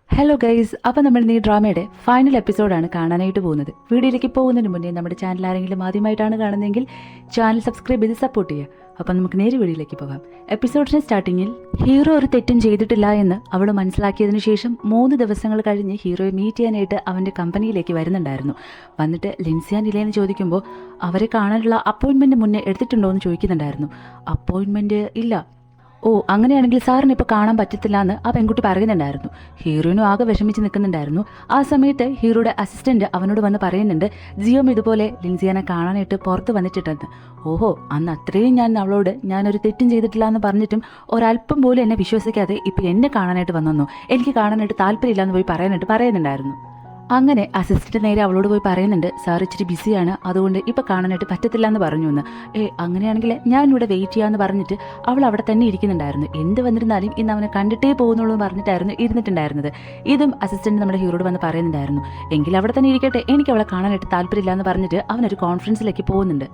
Hello guys, അപ്പോൾ നമ്മൾ ഈ ഡ്രാമയുടെ ഫൈനൽ എപ്പിസോഡാണ് കാണാനായിട്ട് പോകുന്നത്. വീഡിയോയിലേക്ക് പോകുന്നതിന് മുന്നേ നമ്മുടെ ചാനൽ ആരെങ്കിലും ആദ്യമായിട്ടാണ് കാണുന്നതെങ്കിൽ ചാനൽ സബ്സ്ക്രൈബ് ചെയ്ത് സപ്പോർട്ട് ചെയ്യുക. അപ്പം നമുക്ക് നേരെ വീഡിയോയിലേക്ക് പോകാം. എപ്പിസോഡിന് സ്റ്റാർട്ടിങ്ങിൽ ഹീറോ ഒരു തെറ്റും ചെയ്തിട്ടില്ല എന്ന് അവൾ മനസ്സിലാക്കിയതിനു ശേഷം 3 ദിവസങ്ങൾ കഴിഞ്ഞ് ഹീറോയെ മീറ്റ് ചെയ്യാനായിട്ട് അവൻ്റെ കമ്പനിയിലേക്ക് വരുന്നുണ്ടായിരുന്നു. വന്നിട്ട് ലിൻസിയാൻ ഇല്ലേന്ന് ചോദിക്കുമ്പോൾ അവരെ കാണാനുള്ള അപ്പോയിൻമെൻറ്റ് മുന്നേ എടുത്തിട്ടുണ്ടോ എന്ന് ചോദിക്കുന്നുണ്ടായിരുന്നു. അപ്പോയിൻമെൻറ്റ് ഇല്ല. ഓ, അങ്ങനെയാണെങ്കിൽ സാറിന് ഇപ്പോൾ കാണാൻ പറ്റത്തില്ല എന്ന് ആ പെൺകുട്ടി പറയുന്നുണ്ടായിരുന്നു. ഹീറോയിനും ആകെ വിഷമിച്ച് നിൽക്കുന്നുണ്ടായിരുന്നു. ആ സമയത്ത് ഹീറോയുടെ അസിസ്റ്റന്റ് അവനോട് വന്ന് പറയുന്നുണ്ട്, ജിയോം ഇതുപോലെ ലിൻസിയാനെ കാണാനായിട്ട് പുറത്ത് വന്നിട്ടുണ്ടെന്ന്. ഓഹോ, അന്ന് അത്രയും ഞാൻ അവളോട് ഞാനൊരു തെറ്റും ചെയ്തിട്ടില്ല എന്ന് പറഞ്ഞിട്ടും ഒരല്പം പോലും എന്നെ വിശ്വസിക്കാതെ ഇപ്പോൾ എന്നെ കാണാനായിട്ട് വന്നു, എനിക്ക് കാണാനായിട്ട് താല്പര്യമില്ല എന്ന് പോയി പറയുന്നുണ്ടായിരുന്നു. അങ്ങനെ അസിസ്റ്റന്റ് നേരെ അവളോട് പോയി പറയുന്നുണ്ട്, സാർ ഇച്ചിരി ബിസിയാണ്, അതുകൊണ്ട് ഇപ്പോൾ കാണാനായിട്ട് പറ്റത്തില്ല എന്ന് പറഞ്ഞു എന്ന്. അങ്ങനെയാണെങ്കിൽ ഞാൻ ഇവിടെ വെയിറ്റ് ചെയ്യാമെന്ന് പറഞ്ഞിട്ട് അവൾ അവിടെ തന്നെ ഇരിക്കുന്നുണ്ടായിരുന്നു. എന്ത് വന്നിരുന്നാലും ഇന്ന് അവനെ കണ്ടിട്ടേ പോകുന്നുള്ളൂ എന്ന് പറഞ്ഞിട്ടായിരുന്നു ഇരുന്നിട്ടുണ്ടായിരുന്നത്. ഇതും അസിസ്റ്റന്റ് നമ്മുടെ ഹീറോയോട് വന്ന് പറയുന്നുണ്ടായിരുന്നു. എങ്കിൽ അവിടെ തന്നെ ഇരിക്കട്ടെ, എനിക്ക് അവളെ കാണാനായിട്ട് താല്പര്യമില്ല എന്ന് പറഞ്ഞിട്ട് അവനൊരു കോൺഫറൻസിലേക്ക് പോകുന്നുണ്ട്.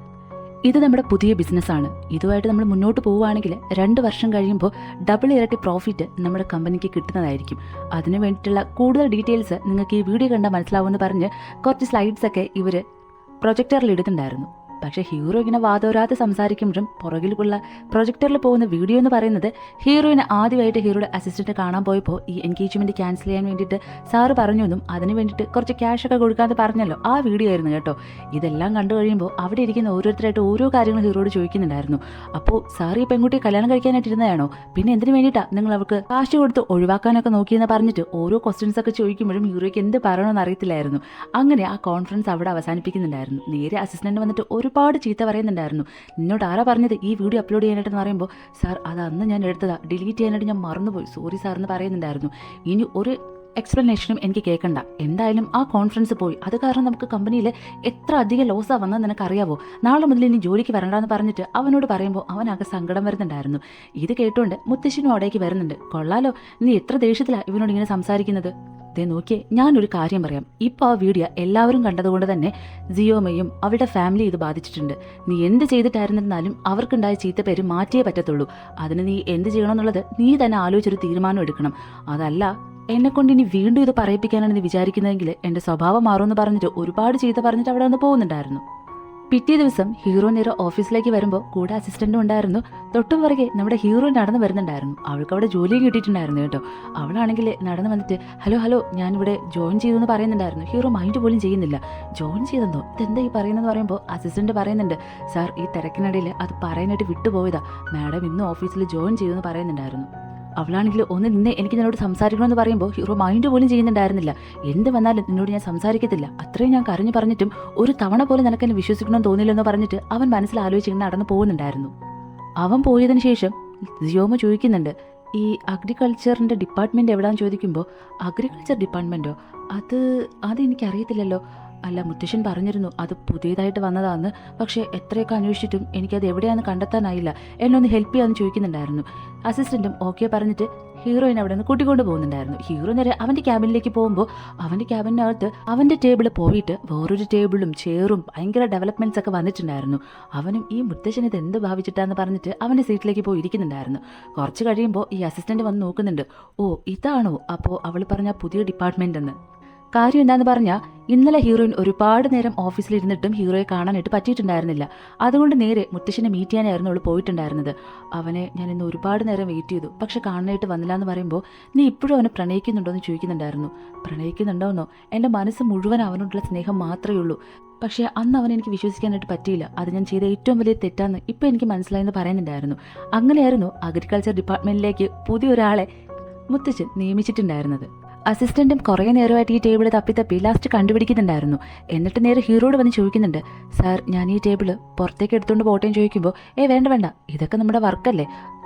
ഇത് നമ്മുടെ പുതിയ ബിസിനസ്സാണ്. ഇതുമായിട്ട് നമ്മൾ മുന്നോട്ട് പോവുകയാണെങ്കിൽ 2 വർഷം കഴിയുമ്പോൾ ഡബിൾ ഇരട്ടി പ്രോഫിറ്റ് നമ്മുടെ കമ്പനിക്ക് കിട്ടുന്നതായിരിക്കും. അതിന് വേണ്ടിയിട്ടുള്ള കൂടുതൽ ഡീറ്റെയിൽസ് നിങ്ങൾക്ക് ഈ വീഡിയോ കണ്ടാൽ മനസ്സിലാവുമെന്ന് പറഞ്ഞ് കുറച്ച് സ്ലൈഡ്സൊക്കെ ഇവർ പ്രൊജക്ടറിൽ ഇടുന്നുണ്ടായിരുന്നു. പക്ഷേ ഹീറോ ഇങ്ങനെ വാദോരാതെ സംസാരിക്കുമ്പോഴും പുറകിലുള്ള പ്രൊജക്ടറിൽ പോകുന്ന വീഡിയോ എന്ന് പറയുന്നത് ഹീറോയിനെ ആദ്യമായിട്ട് ഹീറോയുടെ അസിസ്റ്റന്റ് കാണാൻ പോയപ്പോൾ ഈ എൻഗേജ്മെന്റ് ക്യാൻസൽ ചെയ്യാൻ വേണ്ടിയിട്ട് സാറ് പറഞ്ഞു എന്നും അതിന് വേണ്ടിയിട്ട് കുറച്ച് ക്യാഷൊക്കെ കൊടുക്കാമെന്ന് പറഞ്ഞല്ലോ, ആ വീഡിയോ ആയിരുന്നു കേട്ടോ. ഇതെല്ലാം കണ്ടു കഴിയുമ്പോൾ അവിടെ ഇരിക്കുന്ന ഓരോരുത്തരായിട്ട് ഓരോ കാര്യങ്ങൾ ഹീറോയോട് ചോദിക്കുന്നുണ്ടായിരുന്നു. അപ്പോൾ സാർ ഈ പെൺകുട്ടിയെ കല്യാണം കഴിക്കാനായിട്ട് ഇരുന്നതാണോ, പിന്നെ എന്തിനു വേണ്ടിയിട്ടാണ് നിങ്ങൾ അവർക്ക് കാശ് കൊടുത്ത് ഒഴിവാക്കാനൊക്കെ നോക്കിയെന്ന് പറഞ്ഞിട്ട് ഓരോ ക്വസ്റ്റ്യൻസ് ഒക്കെ ചോദിക്കുമ്പോഴും ഹീറോയ്ക്ക് എന്ത് പറയണമെന്ന് അറിയത്തില്ലായിരുന്നു. അങ്ങനെ ആ കോൺഫറൻസ് അവിടെ അവസാനിപ്പിക്കുന്നുണ്ടായിരുന്നു. നേരെ അസിസ്റ്റന്റ് വന്നിട്ട് ഒരുപാട് ചീത്ത പറയുന്നുണ്ടായിരുന്നു. നിന്നോട് ആരാ പറഞ്ഞത് ഈ വീഡിയോ അപ്ലോഡ് ചെയ്യാനായിട്ടെന്ന് പറയുമ്പോൾ, സാർ അത് അന്ന് ഞാൻ എടുത്തതാ, ഡിലീറ്റ് ചെയ്യാനായിട്ട് ഞാൻ മറന്നുപോയി, സോറി സാർ എന്ന് പറയുന്നുണ്ടായിരുന്നു. ഇനി ഒരു എക്സ്പ്ലനേഷനും എനിക്ക് കേൾക്കണ്ട, എന്തായാലും ആ കോൺഫറൻസ് പോയി, അത് കാരണം നമുക്ക് കമ്പനിയിൽ എത്ര അധികം ലോസാണ് വന്നത് നിനക്കറിയാവോ, നാളെ മുതൽ ഇനി ജോലിക്ക് വരണ്ടെന്ന് പറഞ്ഞിട്ട് അവനോട് പറയുമ്പോൾ അവനാകെ സങ്കടം വരുന്നുണ്ടായിരുന്നു. ഇത് കേട്ടുകൊണ്ട് മുത്തശ്ശനും അവിടേക്ക് വരുന്നുണ്ട്. കൊള്ളാലോ, നീ എത്ര ദേഷ്യത്തിലാണ് ഇവനോട് ഇങ്ങനെ സംസാരിക്കുന്നത്. ദേ നോക്കിയേ, ഞാനൊരു കാര്യം പറയാം. ഇപ്പോൾ ആ വീഡിയോ എല്ലാവരും കണ്ടതുകൊണ്ട് തന്നെ ജിയോമയും അവളുടെ ഫാമിലി ഇത് ബാധിച്ചിട്ടുണ്ട്. നീ എന്ത് ചെയ്തിട്ടായിരുന്നിരുന്നാലും അവർക്കുണ്ടായ ചീത്തപ്പേര് മാറ്റിയേ പറ്റത്തുള്ളൂ. അതിന് നീ എന്ത് ചെയ്യണമെന്നുള്ളത് നീ തന്നെ ആലോചിച്ചൊരു തീരുമാനം എടുക്കണം. അതല്ല എന്നെക്കൊണ്ട് ഇനി വീണ്ടും ഇത് പറയിപ്പിക്കാനാണ് നീ വിചാരിക്കുന്നതെങ്കിൽ എൻ്റെ സ്വഭാവം മാറുമെന്ന് പറഞ്ഞിട്ട് ഒരുപാട് ചീത്ത പറഞ്ഞിട്ട് അവിടെ നിന്ന് പോകുന്നുണ്ടായിരുന്നു. പിറ്റേ ദിവസം ഹീറോ നേരെ ഓഫീസിലേക്ക് വരുമ്പോൾ കൂടെ അസിസ്റ്റന്റും ഉണ്ടായിരുന്നു. തൊട്ടും പുറകെ നമ്മുടെ ഹീറോ നടന്നു വരുന്നുണ്ടായിരുന്നു. അവൾക്ക് അവിടെ ജോലിയും കിട്ടിയിട്ടുണ്ടായിരുന്നു കേട്ടോ. അവളാണെങ്കിൽ നടന്നു വന്നിട്ട് ഹലോ ഞാനിവിടെ ജോയിൻ ചെയ്തു എന്ന് പറയുന്നുണ്ടായിരുന്നു. ഹീറോ മൈൻഡ് പോലും ചെയ്യുന്നില്ല. ജോയിൻ ചെയ്തെന്നോ, ഇതെന്താ ഈ പറയുന്നതെന്ന് പറയുമ്പോൾ അസിസ്റ്റന്റ് പറയുന്നുണ്ട്, സാർ ഈ തിരക്കിനിടയിൽ അത് പറയാനായിട്ട് വിട്ടുപോയതാ, മാഡം ഇന്ന് ഓഫീസിൽ ജോയിൻ ചെയ്തു എന്ന് പറയുന്നുണ്ടായിരുന്നു. അവളാണെങ്കിൽ ഒന്ന് നിന്നെ എനിക്ക് നിന്നോട് സംസാരിക്കണമെന്ന് പറയുമ്പോൾ ഹീറോ മൈൻഡ് പോലും ചെയ്യുന്നുണ്ടായിരുന്നില്ല. എന്ത് വന്നാലും നിന്നോട് ഞാൻ സംസാരിക്കത്തില്ല, അത്രയും ഞാൻ കരഞ്ഞു പറഞ്ഞിട്ടും ഒരു തവണ പോലും നിനക്ക് എന്നെ വിശ്വസിക്കണമെന്ന് തോന്നില്ലെന്ന് പറഞ്ഞിട്ട് അവൻ മനസ്സിൽ ആലോചിച്ച് നടന്നു പോകുന്നുണ്ടായിരുന്നു. അവൻ പോയതിനു ശേഷം ജിയോമ ചോദിക്കുന്നുണ്ട്, ഈ അഗ്രികൾച്ചറിൻ്റെ ഡിപ്പാർട്ട്മെൻറ്റ് എവിടെയാണെന്ന് ചോദിക്കുമ്പോൾ, അഗ്രികൾച്ചർ ഡിപ്പാർട്ട്മെൻറ്റോ, അത് എനിക്കറിയത്തില്ലല്ലോ. അല്ല, മുത്തശ്ശൻ പറഞ്ഞിരുന്നു അത് പുതിയതായിട്ട് വന്നതാന്ന്, പക്ഷേ എത്രയൊക്കെ അന്വേഷിച്ചിട്ടും എനിക്കത് എവിടെയാണെന്ന് കണ്ടെത്താനായില്ല, എന്നെ ഒന്ന് ഹെൽപ്പ് ചെയ്യാമെന്ന് ചോദിക്കുന്നുണ്ടായിരുന്നു. അസിസ്റ്റന്റും ഓക്കെ പറഞ്ഞിട്ട് ഹീറോയിനെ അവിടെ നിന്ന് കൂട്ടിക്കൊണ്ട് പോകുന്നുണ്ടായിരുന്നു. ഹീറോ നേരെ അവൻ്റെ ക്യാബിനിലേക്ക് പോകുമ്പോൾ അവൻ്റെ ക്യാബിനകത്ത് അവൻ്റെ ടേബിൾ പോയിട്ട് വേറൊരു ടേബിളും ചെയറും ഭയങ്കര ഡെവലപ്മെൻറ്റ്സ് ഒക്കെ വന്നിട്ടുണ്ടായിരുന്നു. അവനും ഈ മുത്തശ്ശൻ ഇത് എന്ത് ഭാവിച്ചിട്ടാന്ന് പറഞ്ഞിട്ട് അവൻ്റെ സീറ്റിലേക്ക് പോയി ഇരിക്കുന്നുണ്ടായിരുന്നു. കുറച്ച് കഴിയുമ്പോൾ ഈ അസിസ്റ്റന്റ് വന്ന് നോക്കുന്നുണ്ട്. ഓ, ഇതാണോ അപ്പോൾ അവൾ പറഞ്ഞ പുതിയ ഡിപ്പാർട്ട്മെൻ്റ് എന്ന്. കാര്യം എന്താന്ന് പറഞ്ഞാൽ ഇന്നലെ ഹീറോയിൻ ഒരുപാട് നേരം ഓഫീസിലിരുന്നിട്ടും ഹീറോയെ കാണാനായിട്ട് പറ്റിയിട്ടുണ്ടായിരുന്നില്ല. അതുകൊണ്ട് നേരെ മുത്തശ്ശനെ മീറ്റ് ചെയ്യാനായിരുന്നു അവൾ പോയിട്ടുണ്ടായിരുന്നത്. അവനെ ഞാൻ ഇന്ന് ഒരുപാട് നേരം വെയിറ്റ് ചെയ്തു, പക്ഷെ കാണാനായിട്ട് വന്നില്ല എന്ന് പറയുമ്പോൾ, നീ ഇപ്പോഴും അവനെ പ്രണയിക്കുന്നുണ്ടോ എന്ന് ചോദിക്കുന്നുണ്ടായിരുന്നു. പ്രണയിക്കുന്നുണ്ടോന്നോ, എൻ്റെ മനസ്സ് മുഴുവൻ അവനോടുള്ള സ്നേഹം മാത്രമേ ഉള്ളൂ, പക്ഷേ അന്ന് അവനെ എനിക്ക് വിശ്വസിക്കാനായിട്ട് പറ്റിയില്ല, അത് ഞാൻ ചെയ്ത ഏറ്റവും വലിയ തെറ്റാന്ന് ഇപ്പോൾ എനിക്ക് മനസ്സിലായെന്ന് പറയുന്നുണ്ടായിരുന്നു. അങ്ങനെയായിരുന്നു അഗ്രികൾച്ചർ ഡിപ്പാർട്ട്മെൻറ്റിലേക്ക് പുതിയൊരാളെ മുത്തശ്ശൻ നിയമിച്ചിട്ടുണ്ടായിരുന്നത്. അസിസ്റ്റന്റും കുറേ നേരമായിട്ട് ഈ ടേബിൾ തപ്പി ലാസ്റ്റ് കണ്ടുപിടിക്കുന്നുണ്ടായിരുന്നു. എന്നിട്ട് നേരെ ഹീറോയോട് വന്ന് ചോദിക്കുന്നുണ്ട്, സാർ ഞാൻ ഈ ടേബിൾ പുറത്തേക്ക് എടുത്തുകൊണ്ട് പോട്ടേന്ന് ചോദിക്കുമ്പോൾ, വേണ്ട, ഇതൊക്കെ നമ്മുടെ വർക്കല്ലേ,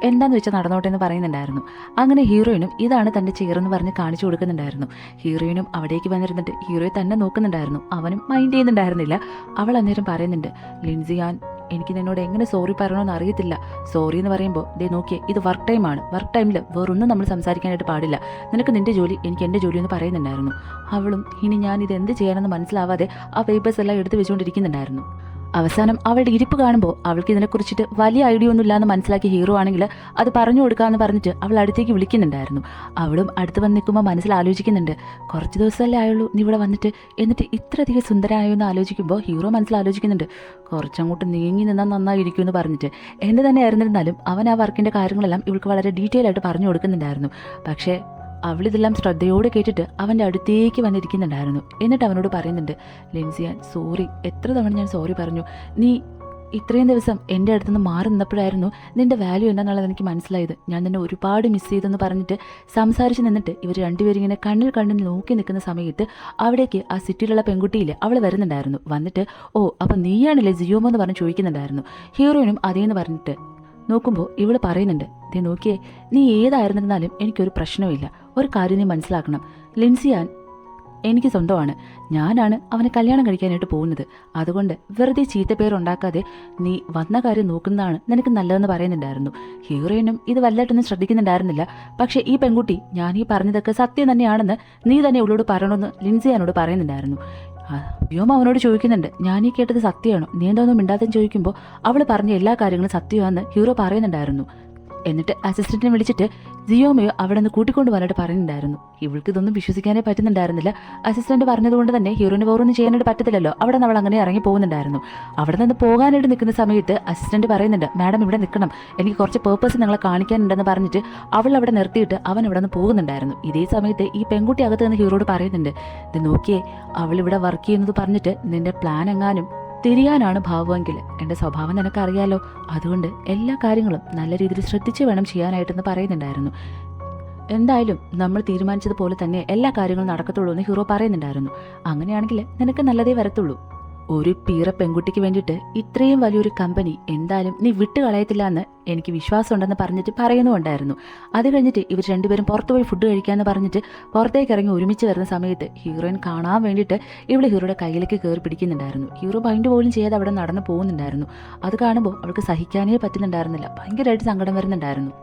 എന്താണെന്ന് വെച്ചാൽ നടന്നോട്ടെ എന്ന് പറയുന്നുണ്ടായിരുന്നു. അങ്ങനെ ഹീറോയിനും ഇതാണ് തൻ്റെ ചെയറെന്ന് പറഞ്ഞ് കാണിച്ചു കൊടുക്കുന്നുണ്ടായിരുന്നു. ഹീറോയിനും അവിടേക്ക് വന്നിരുന്നിട്ട് ഹീറോയെ തന്നെ നോക്കുന്നുണ്ടായിരുന്നു. അവനും മൈൻഡ് ചെയ്യുന്നുണ്ടായിരുന്നില്ല. അവൾ അന്നേരം പറയുന്നുണ്ട്, ലിൻസിയാൻ എനിക്ക് നിന്നോട് എങ്ങനെ സോറി പറയണമെന്ന് അറിയത്തില്ല. സോറി എന്ന് പറയുമ്പോൾ, ദേ നോക്കിയേ, ഇത് വർക്ക് ടൈമാണ്, വർക്ക് ടൈമിൽ വേറൊന്നും നമ്മൾ സംസാരിക്കാനായിട്ട് പാടില്ല, നിനക്ക് നിൻ്റെ ജോലി, എനിക്ക് എൻ്റെ ജോലി എന്ന് പറയുന്നുണ്ടായിരുന്നു. അവളും ഇനി ഞാൻ ഇത് എന്ത് ചെയ്യാനെന്ന് മനസ്സിലാവാതെ ആ പേപ്പേഴ്സ് എല്ലാം എടുത്ത് വെച്ചുകൊണ്ടിരിക്കുന്നുണ്ടായിരുന്നു. അവസാനം അവളുടെ ഇരിപ്പ് കാണുമ്പോൾ അവൾക്ക് ഇതിനെക്കുറിച്ചിട്ട് വലിയ ഐഡിയ ഒന്നും ഇല്ലാന്ന് മനസ്സിലാക്കിയ ഹീറോ ആണെങ്കിൽ അത് പറഞ്ഞു കൊടുക്കാമെന്ന് പറഞ്ഞിട്ട് അവൾ അടുത്തേക്ക് വിളിക്കുന്നുണ്ടായിരുന്നു. അവളും അടുത്ത് വന്ന് നിൽക്കുമ്പോൾ മനസ്സിൽ ആലോചിക്കുന്നുണ്ട്, കുറച്ച് ദിവസമല്ലേ ആയുള്ളൂ നീ ഇവിടെ വന്നിട്ട്, എന്നിട്ട് ഇത്രയധികം സുന്ദരമായോ എന്ന് ആലോചിക്കുമ്പോൾ ഹീറോ മനസ്സിൽ ആലോചിക്കുന്നുണ്ട്, കുറച്ചങ്ങോട്ട് നീങ്ങി നിന്നാൽ നന്നായിരിക്കും എന്ന് പറഞ്ഞിട്ട്. എന്ത് തന്നെ ആയിരുന്നിരുന്നാലും അവൻ ആ വർക്കിൻ്റെ കാര്യങ്ങളെല്ലാം ഇവൾക്ക് വളരെ ഡീറ്റെയിൽ ആയിട്ട് പറഞ്ഞു കൊടുക്കുന്നുണ്ടായിരുന്നു. പക്ഷേ അവളിതെല്ലാം ശ്രദ്ധയോടെ കേട്ടിട്ട് അവൻ്റെ അടുത്തേക്ക് വന്നിരിക്കുന്നുണ്ടായിരുന്നു. എന്നിട്ട് അവനോട് പറയുന്നുണ്ട്, ലിൻസിയാൻ സോറി, എത്ര തവണ ഞാൻ സോറി പറഞ്ഞു. നീ ഇത്രയും ദിവസം എൻ്റെ അടുത്തുനിന്ന് മാറി നിന്നപ്പോഴായിരുന്നു നിൻ്റെ വാല്യൂ എന്താണെന്നുള്ളത് എനിക്ക് മനസ്സിലായത്. ഞാൻ നിന്നെ ഒരുപാട് മിസ് ചെയ്തെന്ന് പറഞ്ഞിട്ട് സംസാരിച്ച് നിന്നിട്ട് ഇവർ രണ്ടുപേരും ഇങ്ങനെ കണ്ണിൽ നോക്കി നിൽക്കുന്ന സമയത്ത് അവിടേക്ക് ആ സിറ്റിയിലുള്ള പെൺകുട്ടിയില്ലേ അവൾ വരുന്നുണ്ടായിരുന്നു. വന്നിട്ട് ഓ അപ്പം നീയാണല്ലേ ജിയോമോ എന്ന് പറഞ്ഞ് ചോദിക്കുന്നുണ്ടായിരുന്നു. ഹീറോയിനും അതേന്ന് പറഞ്ഞിട്ട് നോക്കുമ്പോൾ ഇവൾ പറയുന്നുണ്ട്, ദേ നോക്കിയേ, നീ ഏതായിരുന്നിരുന്നാലും എനിക്കൊരു പ്രശ്നവുമില്ല. ഒരു കാര്യം നീ മനസ്സിലാക്കണം, ലിൻസിയാൻ എനിക്ക് സ്വന്തമാണ്. ഞാനാണ് അവനെ കല്യാണം കഴിക്കാനായിട്ട് പോകുന്നത്. അതുകൊണ്ട് വെറുതെ ചീത്തപ്പേരുണ്ടാക്കാതെ നീ വന്ന കാര്യം നോക്കുന്നതാണ് നിനക്ക് നല്ലതെന്ന് പറയുന്നുണ്ടായിരുന്നു. ഹീറോയിനും ഇത് വല്ലായിട്ടൊന്നും ശ്രദ്ധിക്കുന്നുണ്ടായിരുന്നില്ല. പക്ഷേ ഈ പെൺകുട്ടി ഞാൻ ഈ പറഞ്ഞതൊക്കെ സത്യം തന്നെയാണെന്ന് നീ തന്നെ അവളോട് പറയണമെന്ന് ലിൻസിയാനോട് പറയുന്നുണ്ടായിരുന്നു. വ്യോമ അവനോട് ചോദിക്കുന്നുണ്ട്, ഞാൻ ഈ കേട്ടത് സത്യമാണോ, നീ എന്താണെന്നും മിണ്ടാതെന്ന് ചോദിക്കുമ്പോൾ അവൾ പറഞ്ഞ എല്ലാ കാര്യങ്ങളും സത്യമാണെന്ന് ഹീറോ പറയുന്നുണ്ടായിരുന്നു. എന്നിട്ട് അസിസ്റ്റന്റിനെ വിളിച്ചിട്ട് ജിയോമയോ അവിടെ നിന്ന് കൂട്ടിക്കൊണ്ട് വന്നിട്ട് പറയുന്നുണ്ടായിരുന്നു. ഇവൾക്ക് ഇതൊന്നും വിശ്വസിക്കാനേ പറ്റുന്നുണ്ടായിരുന്നില്ല. അസിസ്റ്റന്റ് പറഞ്ഞതുകൊണ്ട് തന്നെ ഹീറോയിന് വേറൊന്നും ചെയ്യാനായിട്ട് പറ്റത്തില്ലല്ലോ. അവിടെ നിന്ന് അവൾ അങ്ങനെ ഇറങ്ങി പോകുന്നുണ്ടായിരുന്നു. അവിടെ നിന്ന് പോകാനായിട്ട് നിൽക്കുന്ന സമയത്ത് അസിസ്റ്റന്റ് പറയുന്നുണ്ട്, മാഡം ഇവിടെ നിൽക്കണം, എനിക്ക് കുറച്ച് പേർപ്പസ് നിങ്ങളെ കാണിക്കാനുണ്ടെന്ന് പറഞ്ഞിട്ട് അവൾ അവിടെ നിർത്തിയിട്ട് അവൻ ഇവിടെ നിന്ന് പോകുന്നുണ്ടായിരുന്നു. ഇതേ സമയത്ത് ഈ പെൺകുട്ടി അകത്ത് നിന്ന് ഹീറോയോട് പറയുന്നുണ്ട്, ഇത് നോക്കിയേ, അവൾ ഇവിടെ വർക്ക് ചെയ്യുന്നത് പറഞ്ഞിട്ട് നിന്റെ പ്ലാൻ എങ്ങാനും തിരിയാനാണ് ഭാവമെങ്കിൽ എൻ്റെ സ്വഭാവം നിനക്കറിയാലോ, അതുകൊണ്ട് എല്ലാ കാര്യങ്ങളും നല്ല രീതിയിൽ ശ്രദ്ധിച്ച് വേണം ചെയ്യാനായിട്ടെന്ന് പറയുന്നുണ്ടായിരുന്നു. എന്തായാലും നമ്മൾ തീരുമാനിച്ചതുപോലെ തന്നെ എല്ലാ കാര്യങ്ങളും നടക്കത്തുള്ളൂ എന്ന് ഹീറോ പറയുന്നുണ്ടായിരുന്നു. അങ്ങനെയാണെങ്കിൽ നിനക്ക് നല്ലതേ വരത്തുള്ളൂ. ഒരു പീറ പെൺകുട്ടിക്ക് വേണ്ടിയിട്ട് ഇത്രയും വലിയൊരു കമ്പനി എന്തായാലും നീ വിട്ടുകളയത്തില്ല എന്ന് എനിക്ക് വിശ്വാസമുണ്ടെന്ന് പറഞ്ഞിട്ട് പറയുന്നുണ്ടായിരുന്നു. അത് കഴിഞ്ഞിട്ട് ഇവർ രണ്ടുപേരും പുറത്തുപോയി ഫുഡ് കഴിക്കാമെന്ന് പറഞ്ഞിട്ട് പുറത്തേക്ക് ഇറങ്ങി ഒരുമിച്ച് വരുന്ന സമയത്ത് ഹീറോയിൻ കാണാൻ വേണ്ടിയിട്ട് ഇവിടെ ഹീറോയുടെ കയ്യിലേക്ക് കയറി പിടിക്കുന്നുണ്ടായിരുന്നു. ഹീറോ മൈൻഡ് പോലും ചെയ്യാതെ അവിടെ നടന്നു പോകുന്നുണ്ടായിരുന്നു. അത് കാണുമ്പോൾ അവൾക്ക് സഹിക്കാനേ പറ്റുന്നുണ്ടായിരുന്നില്ല. ഭയങ്കരമായിട്ട് സങ്കടം വരുന്നുണ്ടായിരുന്നു.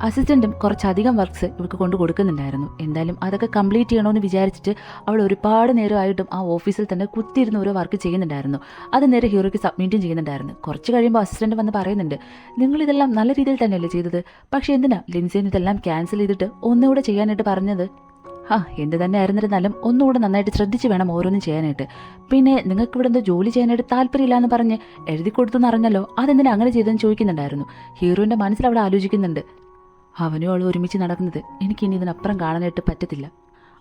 അസിസ്റ്റന്റും കുറച്ചധികം വർക്ക്സ് ഇവർക്ക് കൊണ്ട് കൊടുക്കുന്നുണ്ടായിരുന്നു. എന്തായാലും അതൊക്കെ കംപ്ലീറ്റ് ചെയ്യണമെന്ന് വിചാരിച്ചിട്ട് അവൾ ഒരുപാട് നേരമായിട്ടും ആ ഓഫീസിൽ തന്നെ കുത്തിയിരുന്ന് ഓരോ വർക്ക് ചെയ്യുന്നുണ്ടായിരുന്നു. അത് നേരെ ഹീറോയ്ക്ക് സബ്മിറ്റും ചെയ്യുന്നുണ്ടായിരുന്നു. കുറച്ച് കഴിയുമ്പോൾ അസിസ്റ്റന്റ് വന്ന് പറയുന്നുണ്ട്, നിങ്ങളിതെല്ലാം നല്ല രീതിയിൽ തന്നെയല്ലേ ചെയ്തത്, പക്ഷേ എന്തിനാ ലിൻസിന് ഇതെല്ലാം ക്യാൻസൽ ചെയ്തിട്ട് ഒന്നുകൂടെ ചെയ്യാനായിട്ട് പറഞ്ഞത്? എന്ത് തന്നെ ആയിരുന്നിരുന്നാലും ഒന്നുകൂടെ നന്നായിട്ട് ശ്രദ്ധിച്ച് വേണം ഓരോന്നും ചെയ്യാനായിട്ട്. പിന്നെ നിങ്ങൾക്ക് ഇവിടെ എന്തോ ജോലി ചെയ്യാനായിട്ട് താല്പര്യമില്ല എന്ന് പറഞ്ഞ് എഴുതി കൊടുത്തെന്ന് അറിഞ്ഞല്ലോ, അതെന്തിനാ അങ്ങനെ ചെയ്തെന്ന് ചോദിക്കുന്നുണ്ടായിരുന്നു. ഹീറോയിൻ്റെ മനസ്സിൽ അവിടെ ആലോചിക്കുന്നുണ്ട്, അവനും അവൾ ഒരുമിച്ച് നടക്കുന്നത് എനിക്കിനി ഇതിനപ്പുറം കാണാനായിട്ട് പറ്റത്തില്ല,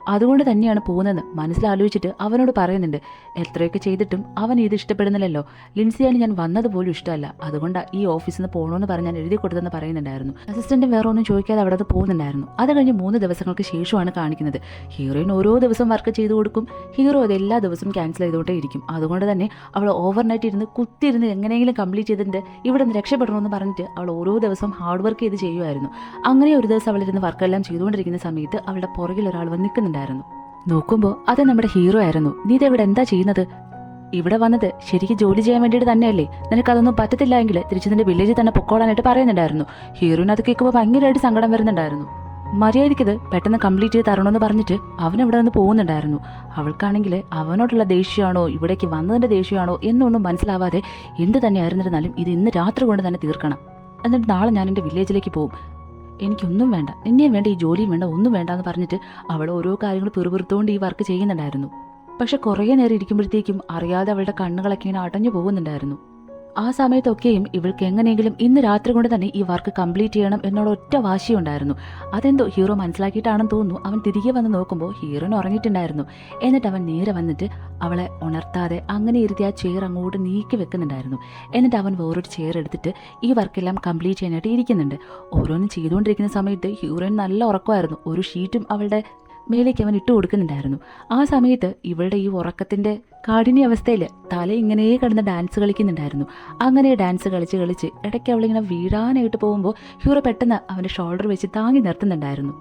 അതുകൊണ്ട് തന്നെയാണ് പോകുന്നതെന്ന് മനസ്സിലാലോചിച്ചിട്ട് അവനോട് പറയുന്നുണ്ട്. എത്രയൊക്കെ ചെയ്തിട്ടും അവൻ ഇത് ഇഷ്ടപ്പെടുന്നില്ലല്ലോ, ലിൻസിയാണ് ഞാൻ വന്നതുപോലും ഇഷ്ടമല്ല, അതുകൊണ്ടാണ് ഈ ഓഫീസിൽ നിന്ന് പോകണമെന്ന് പറഞ്ഞ് ഞാൻ എഴുതി കൊടുത്തെന്ന് പറയുന്നുണ്ടായിരുന്നു. അസിസ്റ്റന്റ് വേറെ ഒന്നും ചോദിക്കാതെ അവിടെ നിന്ന് പോകുന്നുണ്ടായിരുന്നു. അത് കഴിഞ്ഞ് 3 ദിവസങ്ങൾക്ക് ശേഷമാണ് കാണിക്കുന്നത്. ഹീറോയിൻ ഓരോ ദിവസം വർക്ക് ചെയ്തു കൊടുക്കും. ഹീറോ അത് എല്ലാ ദിവസവും ക്യാൻസൽ ചെയ്തുകൊണ്ടേ ഇരിക്കും. അതുകൊണ്ട് തന്നെ അവൾ ഓവർനൈറ്റ് ഇരുന്ന് കുത്തിയിരുന്ന് എങ്ങനെയെങ്കിലും കംപ്ലീറ്റ് ചെയ്തിട്ട് ഇവിടെ നിന്ന് രക്ഷപ്പെടണമെന്ന് പറഞ്ഞിട്ട് അവൾ ഓരോ ദിവസം ഹാർഡ് വർക്ക് ചെയ്ത് ചെയ്യുമായിരുന്നു. അങ്ങനെ ഒരു ദിവസം അവളിരുന്ന് വർക്കെല്ലാം ചെയ്തുകൊണ്ടിരിക്കുന്ന സമയത്ത് അവളുടെ പുറകിൽ ഒരാൾ വന്ന് നിൽക്കുന്നുണ്ടായിരുന്നു. നോക്കുമ്പോൾ അത് നമ്മുടെ ഹീറോ ആയിരുന്നു. നീ ഇതെവിടെ എന്താ ചെയ്യുന്നത്? ഇവിടെ വന്നത് ശരിക്കും ജോലി ചെയ്യാൻ വേണ്ടിയിട്ട് തന്നെയല്ലേ? നിനക്കതൊന്നും പറ്റത്തില്ല എങ്കിൽ തിരിച്ച് നിന്റെ വില്ലേജിൽ തന്നെ പൊക്കോളാനായിട്ട് പറയുന്നുണ്ടായിരുന്നു. ഹീറോയിന് അത് കേൾക്കുമ്പോൾ ഭയങ്കരമായിട്ട് സങ്കടം വരുന്നുണ്ടായിരുന്നു. മര്യാദയ്ക്കത് പെട്ടെന്ന് കംപ്ലീറ്റ് ചെയ്ത് തരണമെന്ന് പറഞ്ഞിട്ട് അവൻ ഇവിടെ നിന്ന് പോകുന്നുണ്ടായിരുന്നു. അവൾക്കാണെങ്കിൽ അവനോടുള്ള ദേഷ്യമാണോ ഇവിടേക്ക് വന്നതിൻ്റെ ദേഷ്യമാണോ എന്നൊന്നും മനസ്സിലാവാതെ എന്ത് തന്നെ ആയിരുന്നിരുന്നാലും ഇത് ഇന്ന് രാത്രി കൊണ്ട് തന്നെ തീർക്കണം, എന്നിട്ട് നാളെ ഞാൻ എൻ്റെ വില്ലേജിലേക്ക് പോകും, എനിക്കൊന്നും വേണ്ട, നിന്നെയും വേണ്ട, ഈ ജോലിയും വേണ്ട, ഒന്നും വേണ്ട എന്ന് പറഞ്ഞിട്ട് അവൾ ഓരോ കാര്യങ്ങൾ പിറുപിറുത്തുകൊണ്ട് ഈ വർക്ക് ചെയ്യുന്നുണ്ടായിരുന്നു. പക്ഷെ കുറേ നേരം ഇരിക്കുമ്പോഴത്തേക്കും അറിയാതെ അവളുടെ കണ്ണുകളൊക്കെ ഇങ്ങനെ അടഞ്ഞു പോകുന്നുണ്ടായിരുന്നു. ആ സമയത്തൊക്കെയും ഇവൾക്ക് എങ്ങനെയെങ്കിലും ഇന്ന് രാത്രി കൊണ്ട് തന്നെ ഈ വർക്ക് കംപ്ലീറ്റ് ചെയ്യണം എന്നുള്ള ഒറ്റ വാശിയുണ്ടായിരുന്നു. അതെന്തോ ഹീറോ മനസ്സിലാക്കിയിട്ടാണെന്ന് തോന്നുന്നു. അവൻ തിരികെ വന്ന് നോക്കുമ്പോൾ ഹീറോയിൻ ഉറങ്ങിയിട്ടുണ്ടായിരുന്നു. എന്നിട്ട് അവൻ നേരെ വന്നിട്ട് അവളെ ഉണർത്താതെ അങ്ങനെ ഇരുത്തി ആ ചെയർ അങ്ങോട്ട് നീക്കി വെക്കുന്നുണ്ടായിരുന്നു. എന്നിട്ട് അവൻ വേറൊരു ചെയർ എടുത്തിട്ട് ഈ വർക്കെല്ലാം കംപ്ലീറ്റ് ചെയ്യാനായിട്ട് ഇരിക്കുന്നുണ്ട്. ഓരോന്നും ചെയ്തുകൊണ്ടിരിക്കുന്ന സമയത്ത് ഹീറോയിൻ നല്ല ഉറക്കമായിരുന്നു. ഒരു ഷീറ്റും അവളുടെ മേലേക്ക് അവൻ ഇട്ട് കൊടുക്കുന്നുണ്ടായിരുന്നു. ആ സമയത്ത് ഇവളുടെ ഈ ഉറക്കത്തിൻ്റെ കാഠിന്യ അവസ്ഥയിൽ തല ഇങ്ങനെ കിടന്ന് ഡാൻസ് കളിക്കുന്നുണ്ടായിരുന്നു. അങ്ങനെ ഡാൻസ് കളിച്ച് ഇടയ്ക്ക് അവളിങ്ങനെ വീഴാനായിട്ട് പോകുമ്പോൾ ഹീറോ പെട്ടെന്ന് അവൻ്റെ ഷോൾഡർ വെച്ച് താങ്ങി നിർത്തുന്നുണ്ടായിരുന്നു.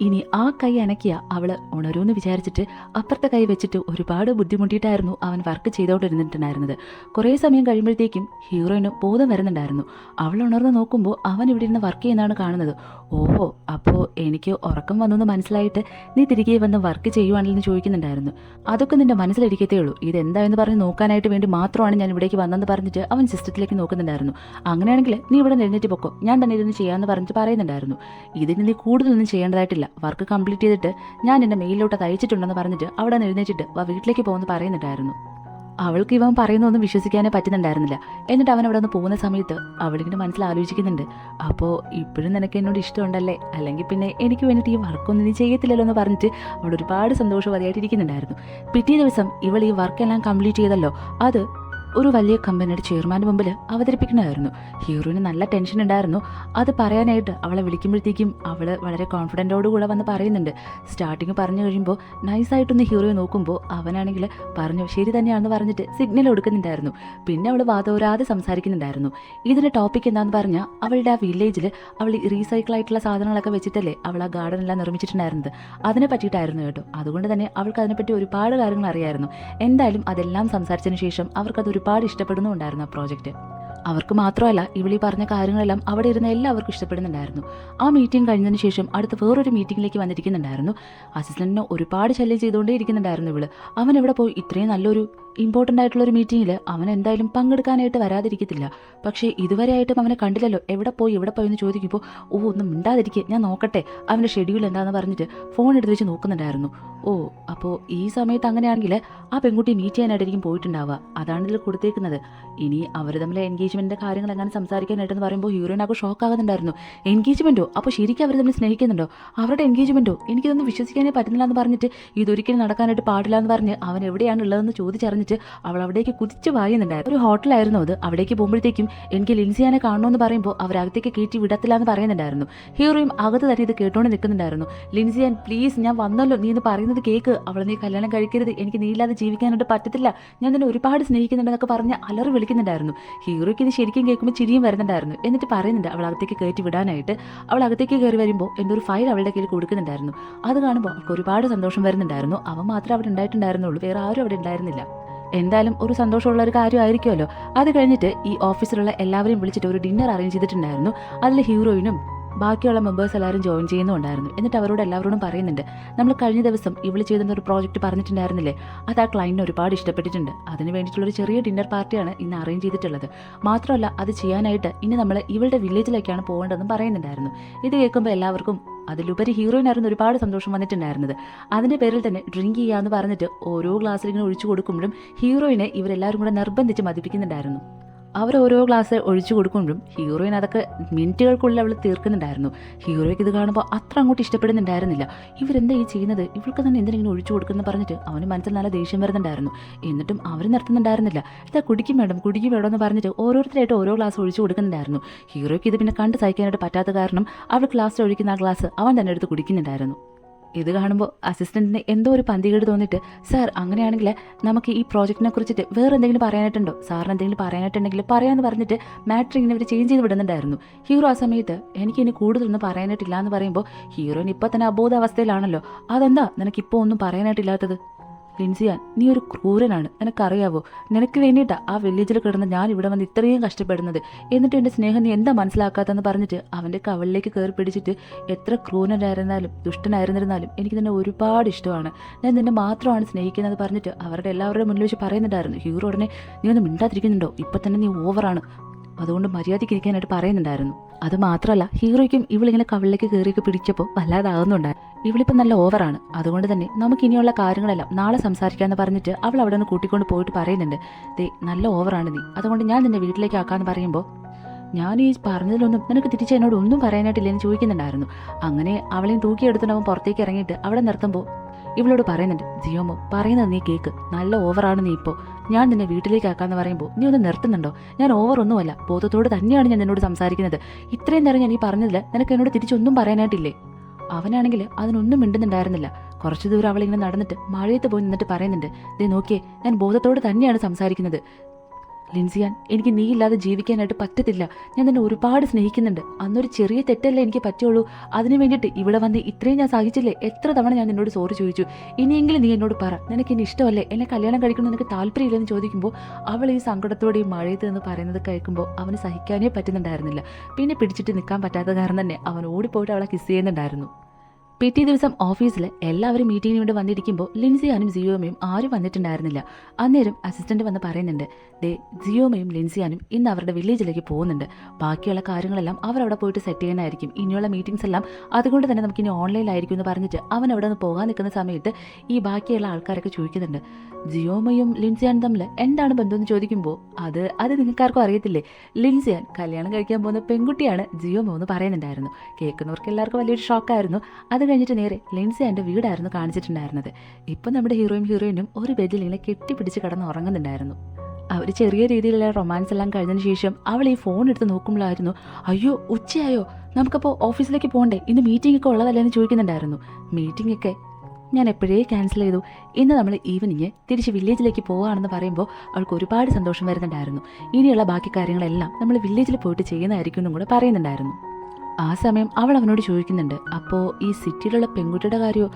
ഇനി ആ കൈ അനക്കിയ അവള് ഉണരൂന്ന് വിചാരിച്ചിട്ട് അപ്പുറത്തെ കൈ വെച്ചിട്ട് ഒരുപാട് ബുദ്ധിമുട്ടിയിട്ടായിരുന്നു അവൻ വർക്ക് ചെയ്തുകൊണ്ടിരുന്നിട്ടുണ്ടായിരുന്നത്. കുറേ സമയം കഴിയുമ്പോഴത്തേക്കും ഹീറോയിന് ബോധം വരുന്നുണ്ടായിരുന്നു. അവൾ ഉണർന്ന് നോക്കുമ്പോൾ അവൻ ഇവിടെ ഇരുന്ന് വർക്ക് ചെയ്യുന്നതാണ് കാണുന്നത്. ഓഹോ, അപ്പോൾ എനിക്ക് ഉറക്കം വന്നെന്ന് മനസ്സിലായിട്ട് നീ തിരികെ വന്ന് വർക്ക് ചെയ്യുവാണെന്ന് ചോദിക്കുന്നുണ്ടായിരുന്നു. അതൊക്കെ നിന്റെ മനസ്സിലിരിക്കത്തേ ഉള്ളൂ, ഇതെന്തായെന്ന് പറഞ്ഞ് നോക്കാനായിട്ട് വേണ്ടി മാത്രമാണ് ഞാൻ ഇവിടേക്ക് വന്നെന്ന് പറഞ്ഞിട്ട് അവൻ സിസ്റ്റത്തിലേക്ക് നോക്കുന്നുണ്ടായിരുന്നു. അങ്ങനെയാണെങ്കിൽ നീ ഇവിടെ എഴുന്നേറ്റ് പൊക്കോ, ഞാൻ തന്നെ ഇതൊന്ന് ചെയ്യാമെന്ന് പറഞ്ഞിട്ട് പറയുന്നുണ്ടായിരുന്നു. ഇതിന് നീ കൂടുതലൊന്നും ചെയ്യേണ്ടതായിട്ടില്ല, വർക്ക് കംപ്ലീറ്റ് ചെയ്തിട്ട് ഞാൻ എൻ്റെ മെയിലോട്ട് അയച്ചിട്ടുണ്ടെന്ന് പറഞ്ഞിട്ട് അവിടെ നിന്ന് എഴുന്നേറ്റിട്ട് വീട്ടിലേക്ക് പോകുമെന്ന് പറയുന്നുണ്ടായിരുന്നു. അവൾക്ക് ഇവൻ പറയുന്നൊന്നും വിശ്വസിക്കാനേ പറ്റുന്നുണ്ടായിരുന്നില്ല. എന്നിട്ട് അവൻ അവിടെ നിന്ന് പോകുന്ന സമയത്ത് അവളിങ്ങനെ മനസ്സിൽ ആലോചിക്കുന്നുണ്ട്, അപ്പോൾ ഇപ്പോഴും നിനക്ക് എന്നോട് ഇഷ്ടമുണ്ടല്ലേ, അല്ലെങ്കിൽ പിന്നെ എനിക്ക് വേണ്ടിയിട്ട് ഈ വർക്കൊന്നും നീ ചെയ്യത്തില്ലല്ലോ എന്ന് പറഞ്ഞിട്ട് അവൾ ഒരുപാട് സന്തോഷവതിയായിട്ടിരിക്കുന്നുണ്ടായിരുന്നു. പിറ്റേ ദിവസം ഇവൾ ഈ വർക്കെല്ലാം കംപ്ലീറ്റ് ചെയ്തല്ലോ, അത് ഒരു വലിയ കമ്പനിയുടെ ചെയർമാൻ്റെ മുമ്പിൽ അവതരിപ്പിക്കണമായിരുന്നു. ഹീറോയിന് നല്ല ടെൻഷൻ ഉണ്ടായിരുന്നു. അത് പറയാനായിട്ട് അവളെ വിളിക്കുമ്പോഴത്തേക്കും അവൾ വളരെ കോൺഫിഡൻറ്റോടുകൂടെ വന്ന് പറയുന്നുണ്ട്. സ്റ്റാർട്ടിങ് പറഞ്ഞു കഴിയുമ്പോൾ നൈസായിട്ടൊന്ന് ഹീറോയെ നോക്കുമ്പോൾ അവനാണെങ്കിൽ പറഞ്ഞു ശരി തന്നെയാണെന്ന് പറഞ്ഞിട്ട് സിഗ്നൽ കൊടുക്കുന്നുണ്ടായിരുന്നു. പിന്നെ അവൾ വാദോരാതെ സംസാരിക്കുന്നുണ്ടായിരുന്നു. ഇതിൻ്റെ ടോപ്പിക് എന്താണെന്ന് പറഞ്ഞാൽ അവളുടെ ആ വില്ലേജിൽ അവൾ റീസൈക്കിളായിട്ടുള്ള സാധനങ്ങളൊക്കെ വെച്ചിട്ടല്ലേ അവൾ ആ ഗാർഡൻ എല്ലാം നിർമ്മിച്ചിട്ടുണ്ടായിരുന്നത്, അതിനെ പറ്റിയിട്ടായിരുന്നു കേട്ടോ. അതുകൊണ്ട് തന്നെ അവൾക്ക് അതിനെപ്പറ്റി ഒരുപാട് കാര്യങ്ങൾ അറിയായിരുന്നു. എന്തായാലും അതെല്ലാം സംസാരിച്ചതിന് ശേഷം അവർക്കത് ഒരുപാട് ഇഷ്ടപ്പെടുന്നുണ്ടായിരുന്നു ആ പ്രോജക്റ്റ്. അവർക്ക് മാത്രമല്ല, ഇവളി പറഞ്ഞ കാര്യങ്ങളെല്ലാം അവിടെ ഇരുന്ന എല്ലാവർക്കും ഇഷ്ടപ്പെടുന്നുണ്ടായിരുന്നു. ആ മീറ്റിംഗ് കഴിഞ്ഞതിന് ശേഷം അടുത്ത വേറൊരു മീറ്റിംഗിലേക്ക് വന്നിരിക്കുന്നുണ്ടായിരുന്നു. അസിസ്റ്റന്റിനെ ഒരുപാട് ശല്യം ചെയ്തുകൊണ്ടേ ഇരിക്കുന്നുണ്ടായിരുന്നു ഇവള്. അവൻ എവിടെ പോയി ഇത്രയും നല്ലൊരു ഇമ്പോർട്ടൻ്റ് ആയിട്ടുള്ളൊരു മീറ്റിങ്ങിൽ അവൻ എന്തായാലും പങ്കെടുക്കാനായിട്ട് വരാതിരിക്കത്തില്ല. പക്ഷേ ഇതുവരെ ആയിട്ടും അവനെ കണ്ടില്ലല്ലോ, എവിടെ പോയി എന്ന് ചോദിക്കുമ്പോൾ ഒന്നും മിണ്ടാതിരിക്കുക, ഞാൻ നോക്കട്ടെ അവൻ്റെ ഷെഡ്യൂൾ എന്താണെന്ന് പറഞ്ഞിട്ട് ഫോൺ എടുത്ത് വെച്ച് നോക്കുന്നുണ്ടായിരുന്നു. അപ്പോൾ ഈ സമയത്ത് അങ്ങനെയാണെങ്കിൽ ആ പെൺകുട്ടി മീറ്റ് ചെയ്യാനായിട്ടായിരിക്കും പോയിട്ടുണ്ടാവുക, അതാണ് ഇതിൽ കൊടുത്തേക്കുന്നത്. ഇനി അവർ തമ്മിൽ എൻഗേജ്മെൻറ്റിൻ്റെ കാര്യങ്ങൾ എങ്ങനെ സംസാരിക്കാനായിട്ടെന്ന് പറയുമ്പോൾ ഹീറോയിനൊക്കെ ഷോക്ക് ആകുന്നുണ്ടായിരുന്നു. എൻഗേജ്മെൻറ്റോ? അപ്പോൾ ശരിക്കും അവർ തമ്മിൽ സ്നേഹിക്കുന്നുണ്ടോ? അവരുടെ എൻഗേജ്മെൻറ്റോ? എനിക്കിതൊന്നും വിശ്വസിക്കാനേ പറ്റുന്നില്ല എന്ന് പറഞ്ഞിട്ട് ഇതൊരിക്കലും നടക്കാനായിട്ട് പാടില്ല എന്ന് പറഞ്ഞ് അവൻ എവിടെയാണ് ഉള്ളതെന്ന് ചോദിച്ചറിഞ്ഞിട്ട് അവൾ അവിടേക്ക് കുതിച്ച് പായുന്നുണ്ടായിരുന്നു. ഒരു ഹോട്ടലായിരുന്നു അത്. അവിടേക്ക് പോകുമ്പോഴത്തേക്കും എനിക്ക് ലിൻസിയാനെ കാണണമെന്ന് പറയുമ്പോൾ അവരകത്തേക്ക് കയറ്റി വിടത്തില്ല എന്ന് പറയുന്നുണ്ടായിരുന്നു. ഹീറോയും അകത്ത് തന്നെ ഇത് കേട്ടോണ്ട് നിൽക്കുന്നുണ്ടായിരുന്നു. ലിൻസിയാൻ പ്ലീസ്, ഞാൻ വന്നല്ലോ, നീ എന്ന് പറയുന്നത് കേക്ക്, അവളെ നീ കല്യാണം കഴിക്കരുത്, എനിക്ക് നീ ഇല്ലാതെ ജീവിക്കാനായിട്ട് പറ്റത്തില്ല, ഞാൻ നിന്നെ ഒരുപാട് സ്നേഹിക്കുന്നുണ്ടെന്നൊക്കെ പറഞ്ഞ് അലറി വിളിക്കുന്നുണ്ടായിരുന്നു. ഹീറോയ്ക്ക് ഇത് ശരിക്കും കേൾക്കുമ്പോൾ ചിരിയും വരുന്നുണ്ടായിരുന്നു. എന്നിട്ട് പറയുന്നുണ്ട് അവൾ അകത്തേക്ക് കയറ്റി വിടാനായിട്ട്. അവൾ അകത്തേക്ക് കയറി വരുമ്പോൾ എൻ്റെ ഒരു ഫയൽ അവളുടെ കയ്യിൽ കൊടുക്കുന്നുണ്ടായിരുന്നു. അത് കാണുമ്പോൾ അവൾക്ക് ഒരുപാട് സന്തോഷം വരുന്നുണ്ടായിരുന്നു. അവൻ മാത്രമേ അവിടെ ഉണ്ടായിട്ടുണ്ടായിരുന്നുള്ളൂ, വേറെ ആരും അവിടെ ഉണ്ടായിരുന്നില്ല. എന്തായാലും ഒരു സന്തോഷമുള്ള ഒരു കാര്യമായിരിക്കുമല്ലോ. അത് കഴിഞ്ഞിട്ട് ഈ ഓഫീസിലുള്ള എല്ലാവരെയും വിളിച്ചിട്ട് ഒരു ഡിന്നർ അറേഞ്ച് ചെയ്തിട്ടുണ്ടായിരുന്നു. അതിൽ ഹീറോയിനും ബാക്കിയുള്ള മെമ്പേഴ്സ് എല്ലാവരും ജോയിൻ ചെയ്യുന്നുണ്ടായിരുന്നു. എന്നിട്ട് അവരോട് എല്ലാവരോടും പറയുന്നുണ്ട്, നമ്മൾ കഴിഞ്ഞ ദിവസം ഇവൾ ചെയ്തിരുന്ന ഒരു പ്രോജക്റ്റ് പറഞ്ഞിട്ടുണ്ടായിരുന്നില്ലേ, അത് ആ ക്ലയൻറ്റിന് ഒരുപാട് ഇഷ്ടപ്പെട്ടിട്ടുണ്ട്. അതിന് വേണ്ടിയിട്ടുള്ളൊരു ചെറിയ ഡിന്നർ പാർട്ടിയാണ് ഇന്ന് അറേഞ്ച് ചെയ്തിട്ടുള്ളത്. മാത്രമല്ല അത് ചെയ്യാനായിട്ട് ഇനി നമ്മൾ ഇവളുടെ വില്ലേജിലേക്കാണ് പോകേണ്ടതെന്നും പറയുന്നുണ്ടായിരുന്നു. ഇത് കേൾക്കുമ്പോൾ എല്ലാവർക്കും അതിലുപരി ഹീറോയിനായിരുന്നു ഒരുപാട് സന്തോഷം വന്നിട്ടുണ്ടായിരുന്നത്. അതിൻ്റെ പേരിൽ തന്നെ ഡ്രിങ്ക് ചെയ്യാമെന്ന് പറഞ്ഞിട്ട് ഓരോ ഗ്ലാസ്സിലിങ്ങനെ ഒഴിച്ചു കൊടുക്കുമ്പോഴും ഹീറോയിനെ ഇവരെല്ലാവരും കൂടെ നിർബന്ധിച്ച് മതിപ്പിക്കുന്നുണ്ടായിരുന്നു. അവർ ഓരോ ഗ്ലാസ് ഒഴിച്ചു കൊടുക്കുമ്പോഴും ഹീറോയിൻ അതൊക്കെ മിനിറ്റുകൾക്കുള്ളിൽ അവൾ തീർക്കുന്നുണ്ടായിരുന്നു. ഹീറോയ്ക്ക് ഇത് കാണുമ്പോൾ അത്ര അങ്ങോട്ട് ഇഷ്ടപ്പെടുന്നുണ്ടായിരുന്നില്ല. ഇവരെന്താ ഈ ചെയ്യുന്നത്, ഇവൾക്ക് തന്നെ എന്തിനെങ്കിലും ഒഴിച്ചു കൊടുക്കുന്നു പറഞ്ഞിട്ട് അവന് മനസ്സിൽ നല്ല ദേഷ്യം വരുന്നുണ്ടായിരുന്നു. എന്നിട്ടും അവർ നിർത്തുന്നുണ്ടായിരുന്നില്ല. ഇതാ കുടിക്കും വേണം എന്ന് പറഞ്ഞിട്ട് ഓരോരുത്തരായിട്ട് ഓരോ ഗ്ലാസ് ഒഴിച്ചു കൊടുക്കുന്നുണ്ടായിരുന്നു. ഹീറോയ്ക്ക് ഇത് പിന്നെ കണ്ട് സഹിക്കാനായിട്ട് പറ്റാത്ത കാരണം അവൾ ഗ്ലാസ് ഒഴിക്കുന്ന ആ ഗ്ലാസ് അവൻ തന്നെ എടുത്ത് കുടിക്കുന്നുണ്ടായിരുന്നു. ഇത് കാണുമ്പോൾ അസിസ്റ്റന്റിന് എന്തോ ഒരു പന്തികേട് തോന്നിയിട്ട്, സാർ അങ്ങനെയാണെങ്കിൽ നമുക്ക് ഈ പ്രോജക്റ്റിനെ കുറിച്ചിട്ട് വേറെ എന്തെങ്കിലും പറയാനായിട്ടുണ്ടോ, സാറിന് എന്തെങ്കിലും പറയാനായിട്ടുണ്ടെങ്കിൽ പറയാമെന്ന് പറഞ്ഞിട്ട് മാറ്റർ ഇങ്ങനെ അവർ ചേഞ്ച് ചെയ്ത് വിടുന്നുണ്ടായിരുന്നു. ഹീറോ ആ സമയത്ത് എനിക്കിനി കൂടുതലൊന്നും പറയാനായിട്ടില്ല എന്ന് പറയുമ്പോൾ ഹീറോയിന് ഇപ്പം തന്നെ അബോധാവസ്ഥയിലാണല്ലോ. അതെന്താ നിനക്കിപ്പോൾ ഒന്നും പറയാനായിട്ടില്ലാത്തത്? ലിൻസിയാൻ, നീ ഒരു ക്രൂരനാണ്, നിനക്കറിയാവോ? നിനക്ക് വേണ്ടിയിട്ടാണ് ആ വില്ലേജിൽ കിടന്ന് ഞാൻ ഇവിടെ വന്ന് ഇത്രയും കഷ്ടപ്പെടുന്നത്. എന്നിട്ട് എൻ്റെ സ്നേഹം നീ എന്താ മനസ്സിലാക്കാത്തെന്ന് പറഞ്ഞിട്ട് അവൻ്റെ കവളിലേക്ക് കയറി പിടിച്ചിട്ട്, എത്ര ക്രൂരനായിരുന്നാലും ദുഷ്ടനായിരുന്നിരുന്നാലും എനിക്ക് നിന്നെ ഒരുപാട് ഇഷ്ടമാണ്, ഞാൻ നിന്നെ മാത്രമാണ് സ്നേഹിക്കുന്നത് പറഞ്ഞിട്ട് അവരുടെ എല്ലാവരുടെ മുന്നിൽ വെച്ച് പറയുന്നുണ്ടായിരുന്നു. ഹീറോ ഉടനെ നീ ഒന്നും മിണ്ടാതിരിക്കുന്നുണ്ടോ, ഇപ്പം തന്നെ നീ ഓവറാണ്, അതുകൊണ്ട് മര്യാദയ്ക്ക് ഇരിക്കാനായിട്ട് പറയുന്നുണ്ടായിരുന്നു. അത് മാത്രമല്ല ഹീറോയ്ക്കും ഇവളിങ്ങനെ കവളിലേക്ക് കയറിയൊക്കെ പിടിച്ചപ്പോൾ വല്ലാതാകുന്നുണ്ടായിരുന്നു. ഇവളിപ്പം നല്ല ഓവറാണ്, അതുകൊണ്ട് തന്നെ നമുക്ക് ഇനിയുള്ള കാര്യങ്ങളെല്ലാം നാളെ സംസാരിക്കാമെന്ന് പറഞ്ഞിട്ട് അവൾ അവിടെ നിന്ന് കൂട്ടിക്കൊണ്ട് പോയിട്ട് പറയുന്നുണ്ട്, ദേ നല്ല ഓവറാണ് നീ, അതുകൊണ്ട് ഞാൻ നിന്നെ വീട്ടിലേക്ക് ആക്കാമെന്ന് പറയുമ്പോൾ ഞാൻ ഈ പറഞ്ഞതിലൊന്നും നിനക്ക് തിരിച്ച് എന്നോട് ഒന്നും പറയാനായിട്ടില്ലെന്ന് ചോദിക്കുന്നുണ്ടായിരുന്നു. അങ്ങനെ അവളെയും തൂക്കിയെടുത്തിട്ട് അവൻ പുറത്തേക്ക് ഇറങ്ങിയിട്ട് അവിടെ നിർത്തുമ്പോൾ ഇവളോട് പറയുന്നുണ്ട്, ജിയോമോ പറയുന്നത് നീ കേക്ക്, നല്ല ഓവറാണ് നീ ഇപ്പോൾ, ഞാൻ നിന്നെ വീട്ടിലേക്ക് ആക്കാമെന്ന് പറയുമ്പോൾ നീ ഒന്ന് നിർത്തുന്നുണ്ടോ? ഞാൻ ഓവറൊന്നുമല്ല, ബോധത്തോട് തന്നെയാണ് ഞാൻ നിന്നോട് സംസാരിക്കുന്നത്. ഇത്രയും നേരം ഞാൻ ഈ പറഞ്ഞതിൽ നിനക്ക് എന്നോട് തിരിച്ചൊന്നും പറയാനായിട്ടില്ലേ? അവനാണെങ്കിൽ അതിനൊന്നും മിണ്ടുന്നുണ്ടായിരുന്നില്ല. കുറച്ചു ദൂരം അവളിങ്ങനെ നടന്നിട്ട് മഴയത്ത് പോയി നിന്നിട്ട് പറയുന്നുണ്ട്, ദേ നോക്കിയേ, ഞാൻ ബോധത്തോട് തന്നെയാണ് സംസാരിക്കുന്നത്, ലിൻസിയാൻ, എനിക്ക് നീ ഇല്ലാതെ ജീവിക്കാനായിട്ട് പറ്റത്തില്ല. ഞാൻ നിന്നെ ഒരുപാട് സ്നേഹിക്കുന്നുണ്ട്. അന്നൊരു ചെറിയ തെറ്റല്ലേ എനിക്ക് പറ്റുള്ളൂ. അതിന് വേണ്ടിയിട്ട് ഇവിടെ വന്ന് ഇത്രയും ഞാൻ സഹിച്ചില്ലേ? എത്ര തവണ ഞാൻ നിന്നോട് സോറി ചോദിച്ചു. ഇനിയെങ്കിലും നീ എന്നോട് പറ, നിനക്ക് എന്നെ ഇഷ്ടമല്ലേ? എന്നെ കല്യാണം കഴിക്കണം നിനക്ക് താല്പര്യമില്ലെന്ന് ചോദിക്കുമ്പോൾ അവൾ ഈ സങ്കടത്തോടെ ഈ മഴയത്ത് നിന്ന് പറയുന്നത് കേൾക്കുമ്പോൾ അവന് സഹിക്കാനേ പറ്റുന്നുണ്ടായിരുന്നില്ല. പിന്നെ പിടിച്ചിട്ട് നിൽക്കാൻ പറ്റാത്ത കാരണം തന്നെ അവൻ ഓടിപ്പോയിട്ട് അവളെ കിസ് ചെയ്യുന്നുണ്ടായിരുന്നു. പിറ്റേ ദിവസം ഓഫീസിൽ എല്ലാവരും മീറ്റിങ്ങിന് വേണ്ടി വന്നിരിക്കുമ്പോൾ ലിൻസിയാനും ജിയോമയും ആരും വന്നിട്ടുണ്ടായിരുന്നില്ല. അന്നേരം അസിസ്റ്റന്റ് വന്ന് പറയുന്നുണ്ട്, ദേ ജിയോമയും ലിൻസിയാനും ഇന്ന് അവരുടെ വില്ലേജിലേക്ക് പോകുന്നുണ്ട്. ബാക്കിയുള്ള കാര്യങ്ങളെല്ലാം അവരവിടെ പോയിട്ട് സെറ്റ് ചെയ്യാനായിരിക്കും. ഇനിയുള്ള മീറ്റിംഗ്സ് എല്ലാം അതുകൊണ്ട് തന്നെ നമുക്കിനി ഓൺലൈനിലായിരിക്കും എന്ന് പറഞ്ഞിട്ട് അവൻ അവിടെ നിന്ന് പോകാൻ നിൽക്കുന്ന സമയത്ത് ഈ ബാക്കിയുള്ള ആൾക്കാരൊക്കെ ചോദിക്കുന്നുണ്ട്, ജിയോമയും ലിൻസിയാനും തമ്മിൽ എന്താണ് ബന്ധമെന്ന് ചോദിക്കുമ്പോൾ അത് നിങ്ങൾക്കാർക്കും അറിയത്തില്ലേ? ലിൻസിയാൻ കല്യാണം കഴിക്കാൻ പോകുന്ന പെൺകുട്ടിയാണ് ജിയോമോ എന്ന് പറയുന്നുണ്ടായിരുന്നു. കേൾക്കുന്നവർക്ക് എല്ലാവർക്കും വലിയൊരു ഷോക്കായിരുന്നു. അത് കഴിഞ്ഞിട്ട് നേരെ ലിൻസിയാൻ്റെ വീടായിരുന്നു കാണിച്ചിട്ടുണ്ടായിരുന്നത്. ഇപ്പം നമ്മുടെ ഹീറോയിനും ഒരു ബെഡിൽ ഇങ്ങനെ കെട്ടിപ്പിടിച്ച് കിടന്ന് ഉറങ്ങുന്നുണ്ടായിരുന്നു. അവർ ചെറിയ രീതിയിലുള്ള റൊമാൻസ് എല്ലാം കഴിഞ്ഞതിന് ശേഷം അവൾ ഈ ഫോൺ എടുത്ത് നോക്കുമ്പോഴായിരുന്നു, അയ്യോ ഉച്ചയായോ, നമുക്കപ്പോൾ ഓഫീസിലേക്ക് പോകണ്ടേ, ഇന്ന് മീറ്റിംഗ് ഒക്കെ ഉള്ളതല്ലേ എന്ന് ചോദിക്കുന്നുണ്ടായിരുന്നു. മീറ്റിംഗ് ഒക്കെ ഞാൻ എപ്പോഴേ ക്യാൻസൽ ചെയ്തു. ഇന്ന് നമ്മൾ ഈവനിങ് തിരിച്ച് വില്ലേജിലേക്ക് പോവുകയാണെന്ന് പറയുമ്പോൾ അവൾക്ക് ഒരുപാട് സന്തോഷം വരുന്നുണ്ടായിരുന്നു. ഇനിയുള്ള ബാക്കി കാര്യങ്ങളെല്ലാം നമ്മൾ വില്ലേജിൽ പോയിട്ട് ചെയ്യുന്നതായിരിക്കും എന്നും കൂടെ പറയുന്നുണ്ടായിരുന്നു. ആ സമയം അവൾ അവനോട് ചോദിക്കുന്നുണ്ട്, അപ്പോൾ ഈ സിറ്റിയിലുള്ള പെൺകുട്ടിയുടെ കാര്യമോ,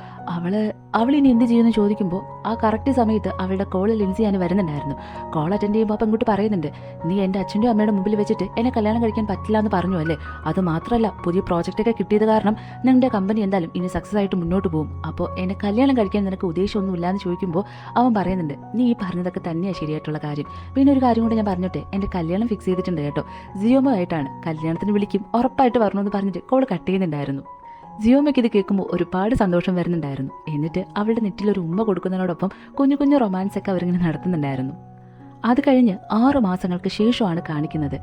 അവൾ ഇനി എന്ത് ചെയ്യുമെന്ന് ചോദിക്കുമ്പോൾ ആ കറക്റ്റ് സമയത്ത് അവളുടെ കോൾ ലിൻസിയാൻ വരുന്നുണ്ടായിരുന്നു. കോൾ അറ്റൻഡ് ചെയ്യുമ്പോൾ ആ പെൺകുട്ടി പറയുന്നുണ്ട്, നീ എൻ്റെ അച്ഛൻ്റെയും അമ്മയുടെ മുമ്പിൽ വെച്ചിട്ട് എന്നെ കല്യാണം കഴിക്കാൻ പറ്റില്ല എന്ന് പറഞ്ഞു അല്ലേ? അത് മാത്രമല്ല, പുതിയ പ്രോജക്റ്റൊക്കെ കിട്ടിയത് കാരണം നിങ്ങളുടെ കമ്പനി എന്തായാലും ഇനി സക്സസ് ആയിട്ട് മുന്നോട്ട് പോകും. അപ്പോൾ എന്നെ കല്യാണം കഴിക്കാൻ നിനക്ക് ഉദ്ദേശമൊന്നുമില്ല എന്ന് ചോദിക്കുമ്പോൾ അവൻ പറയുന്നുണ്ട്, നീ ഈ പറഞ്ഞതൊക്കെ തന്നെയാണ് ശരിയായിട്ടുള്ള കാര്യം. പിന്നെ ഒരു കാര്യം കൂടെ ഞാൻ പറഞ്ഞോട്ടെ, എൻ്റെ കല്യാണം ഫിക്സ് ചെയ്തിട്ടുണ്ട് കേട്ടോ, ജിയോമോ ആയിട്ടാണ്. കല്യാണത്തിന് വിളിക്കും, ഉറപ്പായിട്ട് വരണമെന്ന് പറഞ്ഞിട്ട് കോൾ കട്ട് ചെയ്യുന്നുണ്ടായിരുന്നു. ജിയോമയ്ക്ക് ഇത് കേൾക്കുമ്പോൾ ഒരുപാട് സന്തോഷം വരുന്നുണ്ടായിരുന്നു. എന്നിട്ട് അവളുടെ നെറ്റിലൊരു ഉമ്മ കൊടുക്കുന്നതിനോടൊപ്പം കുഞ്ഞു കുഞ്ഞു റൊമാൻസ് ഒക്കെ അവരിങ്ങനെ നടത്തുന്നുണ്ടായിരുന്നു. അത് കഴിഞ്ഞ് 6 മാസങ്ങൾക്ക് ശേഷമാണ് കാണിക്കുന്നത്.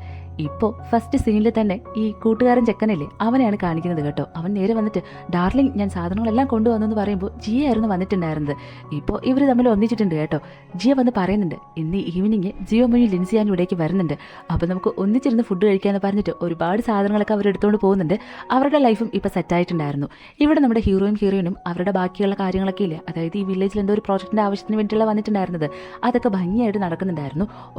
ഇപ്പോൾ ഫസ്റ്റ് സീനിൽ തന്നെ ഈ കൂട്ടുകാരൻ ചെക്കനല്ലേ അവനെയാണ് കാണിക്കുന്നത് കേട്ടോ. അവൻ നേരെ വന്നിട്ട്, ഡാർലിംഗ് ഞാൻ സാധനങ്ങളെല്ലാം കൊണ്ടുവന്നെന്ന് പറയുമ്പോൾ ജിയ ആയിരുന്നു വന്നിട്ടുണ്ടായിരുന്നത്. ഇപ്പോൾ ഇവർ തമ്മിൽ ഒന്നിച്ചിട്ടുണ്ട് കേട്ടോ. ജിയ വന്ന് പറയുന്നുണ്ട്, ഇന്ന് ഈവനിങ് ജിയോമയും ലിൻസിയാനും ഇവിടേക്ക് വരുന്നുണ്ട്, അപ്പോൾ നമുക്ക് ഒന്നിച്ചിരുന്ന് ഫുഡ് കഴിക്കാമെന്ന് പറഞ്ഞിട്ട് ഒരുപാട് സാധനങ്ങളൊക്കെ അവർ എടുത്തുകൊണ്ട് പോകുന്നുണ്ട്. അവരുടെ ലൈഫും ഇപ്പോൾ സെറ്റായിട്ടുണ്ടായിരുന്നു. ഇവിടെ നമ്മുടെ ഹീറോയിനും അവരുടെ ബാക്കിയുള്ള കാര്യങ്ങളൊക്കെ ഇല്ല, അതായത് ഈ വില്ലേജിൽ എന്തോ ഒരു പ്രോജക്റ്റിൻ്റെ ആവശ്യത്തിന് വേണ്ടിയുള്ള വന്നിട്ടുണ്ടായിരുന്നത്, അതൊക്കെ ഭംഗിയായിട്ട് നടക്കുന്നുണ്ടായിരുന്നു.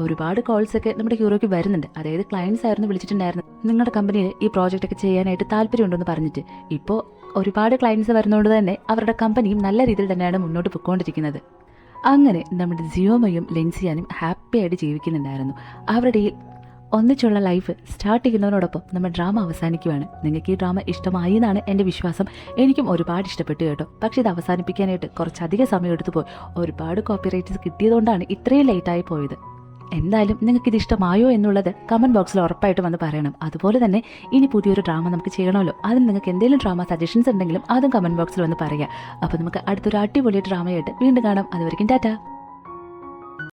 ഒരുപാട് കോൾസ് ഒക്കെ നമ്മുടെ ഹീറോയ്ക്ക് വരുന്നുണ്ട്. അതായത് ക്ലയൻസ് ആയിരുന്നു വിളിച്ചിട്ടുണ്ടായിരുന്നു, നിങ്ങളുടെ കമ്പനിയിൽ ഈ പ്രോജക്റ്റ് ഒക്കെ ചെയ്യാനായിട്ട് താല്പര്യമുണ്ടെന്ന് പറഞ്ഞിട്ട്. ഇപ്പോൾ ഒരുപാട് ക്ലയൻസ് വരുന്നതുകൊണ്ട് തന്നെ അവരുടെ കമ്പനിയും നല്ല രീതിയിൽ തന്നെയാണ് മുന്നോട്ട് പോയിക്കൊണ്ടിരിക്കുന്നത്. അങ്ങനെ നമ്മുടെ ജിയോമയും ലിൻസിയാനും ഹാപ്പി ആയിട്ട് ജീവിക്കുന്നുണ്ടായിരുന്നു. അവരുടെ ഒന്നിച്ചുള്ള ലൈഫ് സ്റ്റാർട്ട് ചെയ്യുന്നതിനോടൊപ്പം നമ്മൾ ഡ്രാമ അവസാനിക്കുകയാണ്. നിങ്ങൾക്ക് ഈ ഡ്രാമ ഇഷ്ടമായി എന്നാണ് എൻ്റെ വിശ്വാസം. എനിക്കും ഒരുപാട് ഇഷ്ടപ്പെട്ടു കേട്ടോ. പക്ഷേ ഇത് അവസാനിപ്പിക്കാനായിട്ട് കുറച്ചധികം സമയം എടുത്തു പോയി. ഒരുപാട് കോപ്പിറൈറ്റ്സ് കിട്ടിയതുകൊണ്ടാണ് ഇത്രയും ലേറ്റായി പോയത്. എന്തായാലും നിങ്ങൾക്കിത് ഇഷ്ടമായോ എന്നുള്ളത് കമൻറ്റ് ബോക്സിൽ ഉറപ്പായിട്ട് വന്ന് പറയണം. അതുപോലെ തന്നെ ഇനി പുതിയൊരു ഡ്രാമ നമുക്ക് ചെയ്യണമല്ലോ, അതിന് നിങ്ങൾക്ക് എന്തെങ്കിലും ഡ്രാമ സജഷൻസ് ഉണ്ടെങ്കിലും അതും കമൻറ്റ് ബോക്സിൽ വന്ന് പറയുക. അപ്പോൾ നമുക്ക് അടുത്തൊരു അടിപൊളി ഡ്രാമയായിട്ട് വീണ്ടും കാണാം. അതുവരെയും ടാറ്റാ.